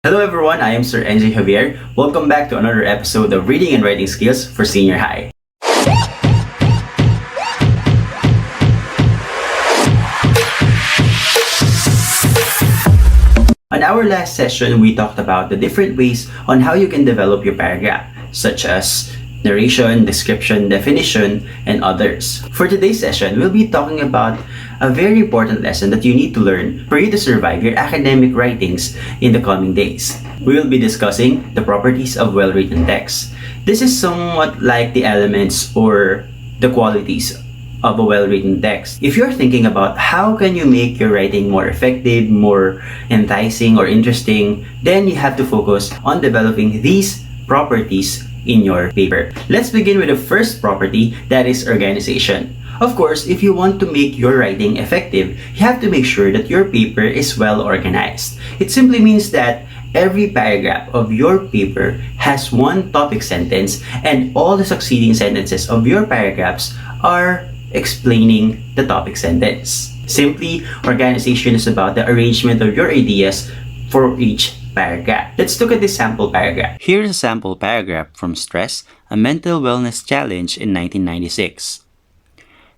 Hello everyone, I am Sir NJ Javier. Welcome back to another episode of Reading and Writing Skills for Senior High. On our last session, we talked about the different ways on how you can develop your paragraph, such as narration, description, definition, and others. For today's session, we'll be talking about a very important lesson that you need to learn for you to survive your academic writings in the coming days. We will be discussing the properties of well-written text. This is somewhat like the elements or the qualities of a well-written text. If you're thinking about how can you make your writing more effective, more enticing or interesting, then you have to focus on developing these properties in your paper. Let's begin with the first property, that is organization. Of course, if you want to make your writing effective, you have to make sure that your paper is well organized. It simply means that every paragraph of your paper has one topic sentence and all the succeeding sentences of your paragraphs are explaining the topic sentence. Simply, organization is about the arrangement of your ideas for each paragraph. Let's look at this sample paragraph. Here's a sample paragraph from Stress, a Mental Wellness Challenge in 1996.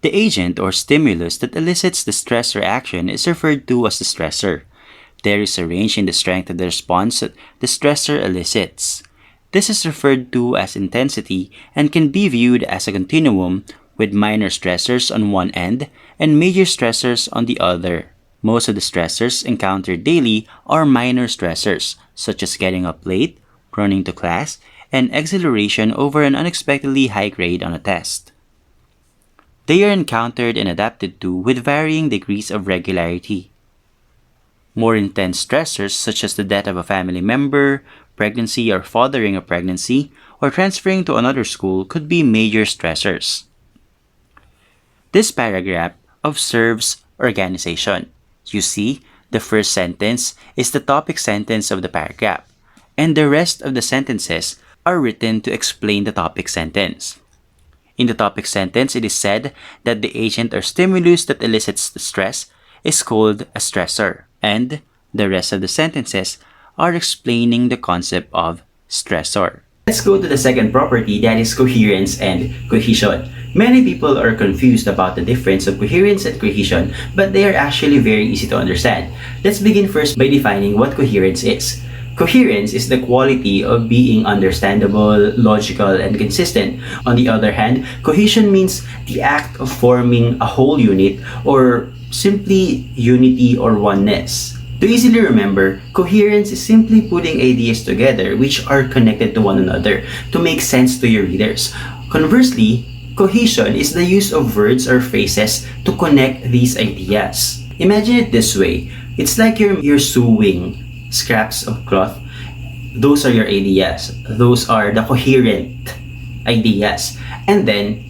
The agent or stimulus that elicits the stress reaction is referred to as the stressor. There is a range in the strength of the response that the stressor elicits. This is referred to as intensity and can be viewed as a continuum with minor stressors on one end and major stressors on the other. Most of the stressors encountered daily are minor stressors, such as getting up late, running to class, and exhilaration over an unexpectedly high grade on a test. They are encountered and adapted to with varying degrees of regularity. More intense stressors, such as the death of a family member, pregnancy or fathering a pregnancy, or transferring to another school, could be major stressors. This paragraph observes organization. You see, the first sentence is the topic sentence of the paragraph, and the rest of the sentences are written to explain the topic sentence. In the topic sentence, it is said that the agent or stimulus that elicits the stress is called a stressor, and the rest of the sentences are explaining the concept of stressor. Let's go to the second property, that is coherence and cohesion. Many people are confused about the difference of coherence and cohesion, but they are actually very easy to understand. Let's begin first by defining what coherence is. Coherence is the quality of being understandable, logical, and consistent. On the other hand, cohesion means the act of forming a whole unit or simply unity or oneness. To easily remember, coherence is simply putting ideas together which are connected to one another to make sense to your readers. Conversely, cohesion is the use of words or phrases to connect these ideas. Imagine it this way. It's like you're sewing scraps of cloth. Those are your ideas. Those are the coherent ideas. And then,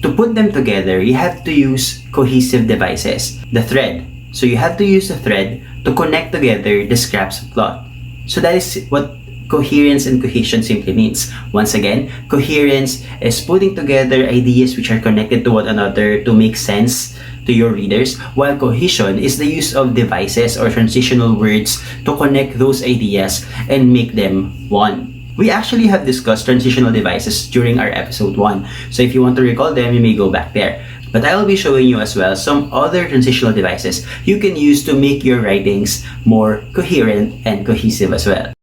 to put them together, you have to use cohesive devices. The thread. So you have to use the thread to connect together the scraps of cloth. So that is what coherence and cohesion simply means. Once again, coherence is putting together ideas which are connected to one another to make sense to your readers, while cohesion is the use of devices or transitional words to connect those ideas and make them one. We actually have discussed transitional devices during our episode 1, so if you want to recall them, you may go back there. But I will be showing you as well some other transitional devices you can use to make your writings more coherent and cohesive as well.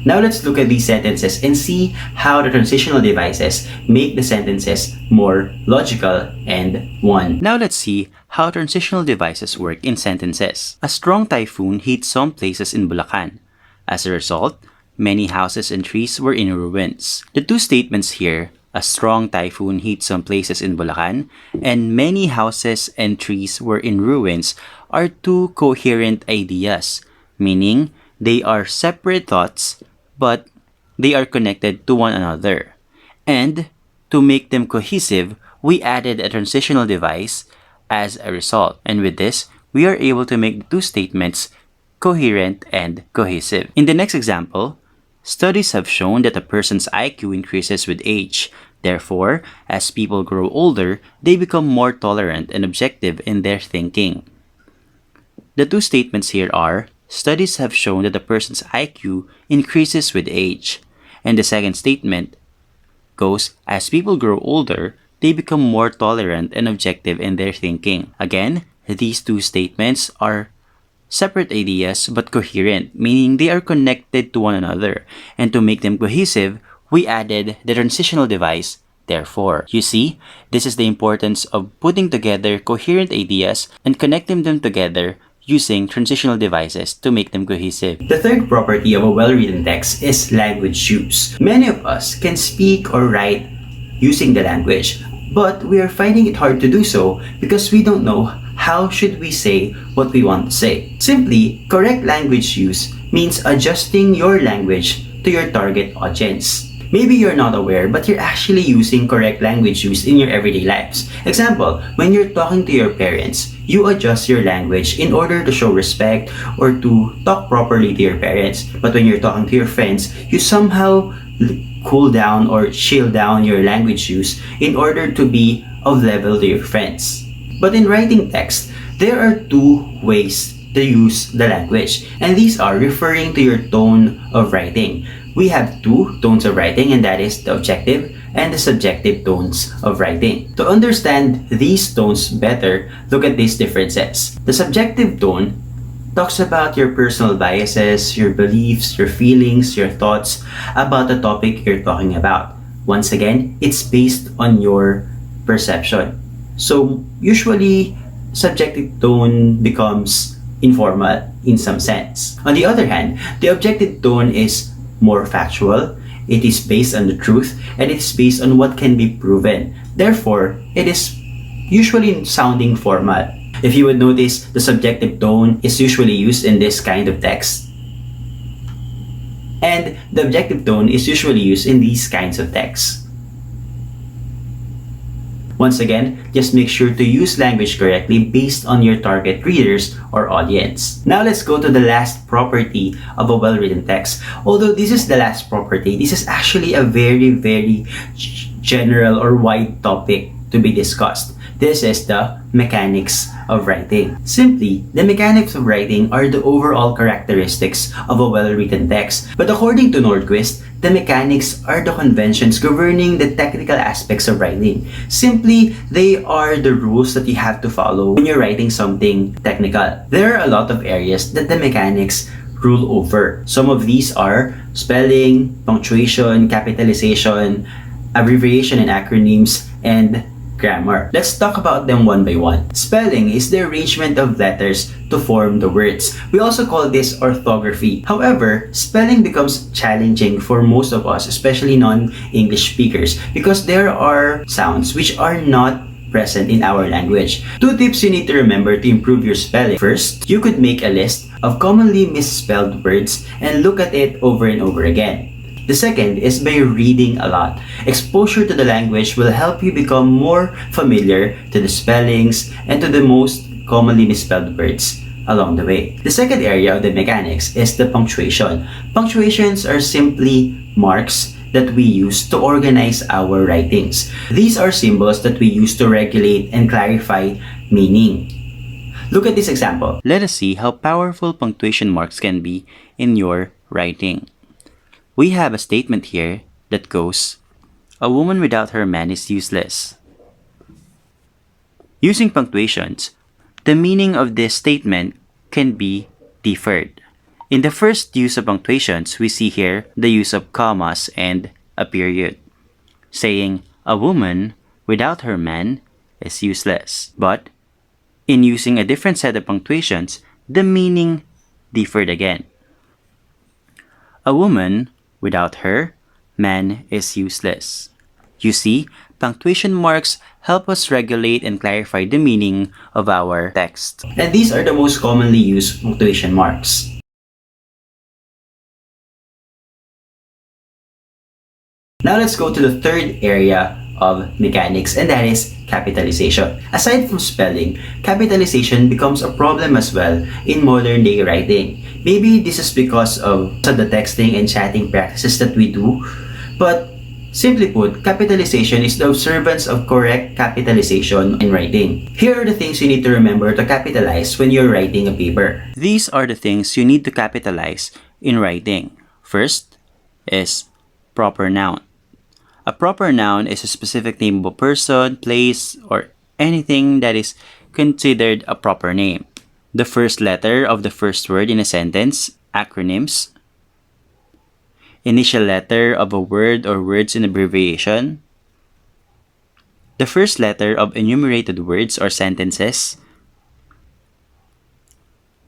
Now let's look at these sentences and see how the transitional devices make the sentences more logical and one. Now let's see how transitional devices work in sentences. A strong typhoon hit some places in Bulacan. As a result, many houses and trees were in ruins. The two statements here, a strong typhoon hit some places in Bulacan, and many houses and trees were in ruins, are two coherent ideas, meaning they are separate thoughts, but they are connected to one another. And to make them cohesive, we added a transitional device as a result. And with this, we are able to make the two statements coherent and cohesive. In the next example, studies have shown that a person's IQ increases with age. Therefore, as people grow older, they become more tolerant and objective in their thinking. The two statements here are, studies have shown that a person's IQ increases with age. And the second statement goes, as people grow older, they become more tolerant and objective in their thinking. Again, these two statements are separate ideas but coherent, meaning they are connected to one another. And to make them cohesive, we added the transitional device, therefore. You see, this is the importance of putting together coherent ideas and connecting them together using transitional devices to make them cohesive. The third property of a well-written text is language use. Many of us can speak or write using the language, but we are finding it hard to do so because we don't know how should we say what we want to say. Simply, correct language use means adjusting your language to your target audience. Maybe you're not aware, but you're actually using correct language use in your everyday lives. Example, when you're talking to your parents, you adjust your language in order to show respect or to talk properly to your parents. But when you're talking to your friends, you somehow cool down or chill down your language use in order to be of level to your friends. But in writing text, there are two ways to use the language, and these are referring to your tone of writing. We have two tones of writing, and that is the objective and the subjective tones of writing. To understand these tones better, look at these differences. The subjective tone talks about your personal biases, your beliefs, your feelings, your thoughts about the topic you're talking about. Once again, it's based on your perception. So usually, subjective tone becomes informal in some sense. On the other hand, the objective tone is more factual, it is based on the truth, and it is based on what can be proven. Therefore, it is usually sounding formal. If you would notice, the subjective tone is usually used in this kind of text, and the objective tone is usually used in these kinds of texts. Once again, just make sure to use language correctly based on your target readers or audience. Now let's go to the last property of a well-written text. Although this is the last property, this is actually a very general or wide topic to be discussed. This is the mechanics of writing. Simply, the mechanics of writing are the overall characteristics of a well-written text. But according to Nordquist, the mechanics are the conventions governing the technical aspects of writing. Simply, they are the rules that you have to follow when you're writing something technical. There are a lot of areas that the mechanics rule over. Some of these are spelling, punctuation, capitalization, abbreviation and acronyms, and grammar. Let's talk about them one by one. Spelling is the arrangement of letters to form the words. We also call this orthography. However, spelling becomes challenging for most of us, especially non-English speakers, because there are sounds which are not present in our language. Two tips you need to remember to improve your spelling. First, you could make a list of commonly misspelled words and look at it over and over again. The second is by reading a lot. Exposure to the language will help you become more familiar to the spellings and to the most commonly misspelled words along the way. The second area of the mechanics is the punctuation. Punctuations are simply marks that we use to organize our writings. These are symbols that we use to regulate and clarify meaning. Look at this example. Let us see how powerful punctuation marks can be in your writing. We have a statement here that goes, a woman without her man is useless. Using punctuations, the meaning of this statement can be differed. In the first use of punctuations, we see here the use of commas and a period, saying a woman without her man is useless. But in using a different set of punctuations, the meaning differed again. A woman without her man is useless. You see, punctuation marks help us regulate and clarify the meaning of our text. And these are the most commonly used punctuation marks. Now let's go to the third area of mechanics, and that is capitalization. Aside from spelling, capitalization becomes a problem as well in modern day writing. Maybe this is because of the texting and chatting practices that we do, but Simply put, capitalization is the observance of correct capitalization in writing. Here are the things you need to remember to capitalize when you're writing a paper. These are the things you need to capitalize in writing. First is proper noun. A proper noun is a specific name of a person, place, or anything that is considered a proper name. The first letter of the first word in a sentence, acronyms. Initial letter of a word or words in abbreviation. The first letter of enumerated words or sentences.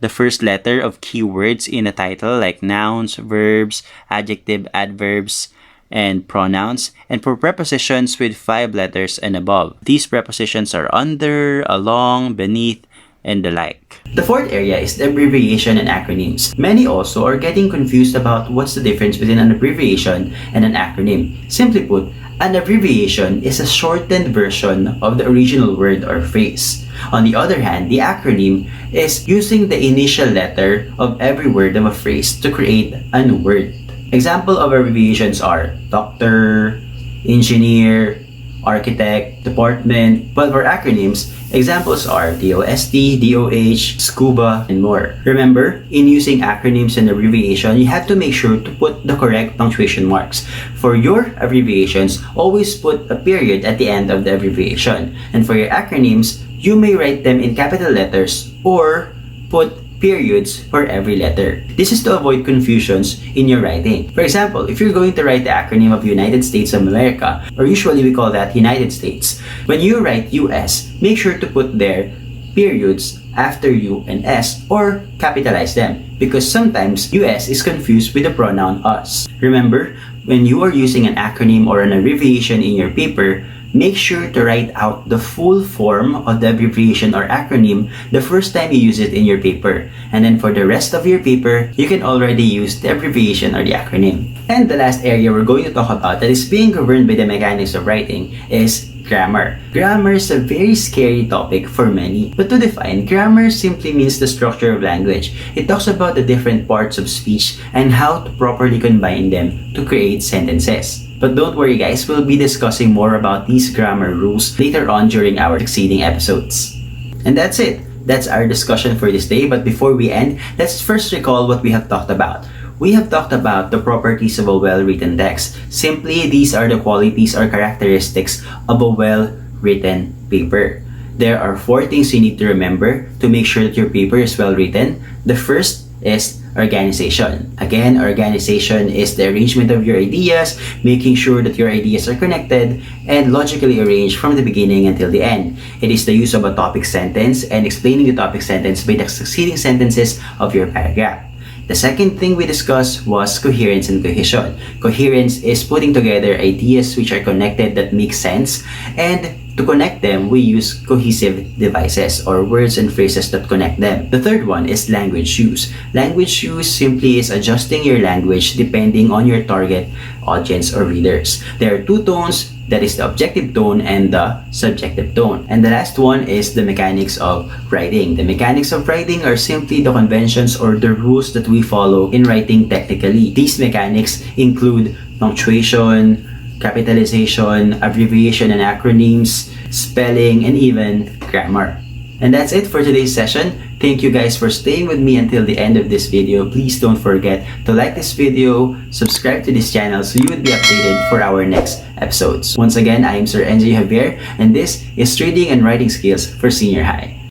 The first letter of keywords in a title like nouns, verbs, adjective, adverbs, and pronouns, and for prepositions with 5 letters and above. These prepositions are under, along, beneath, and the like. The fourth area is the abbreviation and acronyms. Many also are getting confused about what's the difference between an abbreviation and an acronym. Simply put, an abbreviation is a shortened version of the original word or phrase. On the other hand, the acronym is using the initial letter of every word of a phrase to create a new word. Example of abbreviations are doctor, engineer, architect, department. But for acronyms, examples are DOST, DOH, SCUBA, and more. Remember, in using acronyms and abbreviation, you have to make sure to put the correct punctuation marks. For your abbreviations, always put a period at the end of the abbreviation. And for your acronyms, you may write them in capital letters or put periods for every letter. This is to avoid confusions in your writing. For example, if you're going to write the acronym of United States of America, or usually we call that United States, when you write US, make sure to put there periods after U and S or capitalize them because sometimes US is confused with the pronoun us. Remember, when you are using an acronym or an abbreviation in your paper, make sure to write out the full form of the abbreviation or acronym the first time you use it in your paper. And then for the rest of your paper, you can already use the abbreviation or the acronym. And the last area we're going to talk about that is being governed by the mechanics of writing is grammar. Grammar is a very scary topic for many. But to define, grammar simply means the structure of language. It talks about the different parts of speech and how to properly combine them to create sentences. But don't worry guys, we'll be discussing more about these grammar rules later on during our succeeding episodes. And that's it. That's our discussion for this day. But before we end, let's first recall what we have talked about. We have talked about the properties of a well-written text. Simply, these are the qualities or characteristics of a well-written paper. There are 4 things you need to remember to make sure that your paper is well-written. The first is organization. Again, organization is the arrangement of your ideas, making sure that your ideas are connected and logically arranged from the beginning until the end. It is the use of a topic sentence and explaining the topic sentence by the succeeding sentences of your paragraph. The second thing we discussed was coherence and cohesion. Coherence is putting together ideas which are connected that make sense, and to connect them, we use cohesive devices or words and phrases that connect them. The third one is language use. Language use simply is adjusting your language depending on your target audience or readers. There are 2 tones, that is the objective tone and the subjective tone. And the last one is the mechanics of writing. The mechanics of writing are simply the conventions or the rules that we follow in writing technically. These mechanics include punctuation, capitalization, abbreviation and acronyms, spelling, and even grammar. And that's it for today's session. Thank you guys for staying with me until the end of this video. Please don't forget to like this video, subscribe to this channel so you would be updated for our next episodes. Once again, I am Sir NJ Javier, and this is Reading and Writing Skills for Senior High.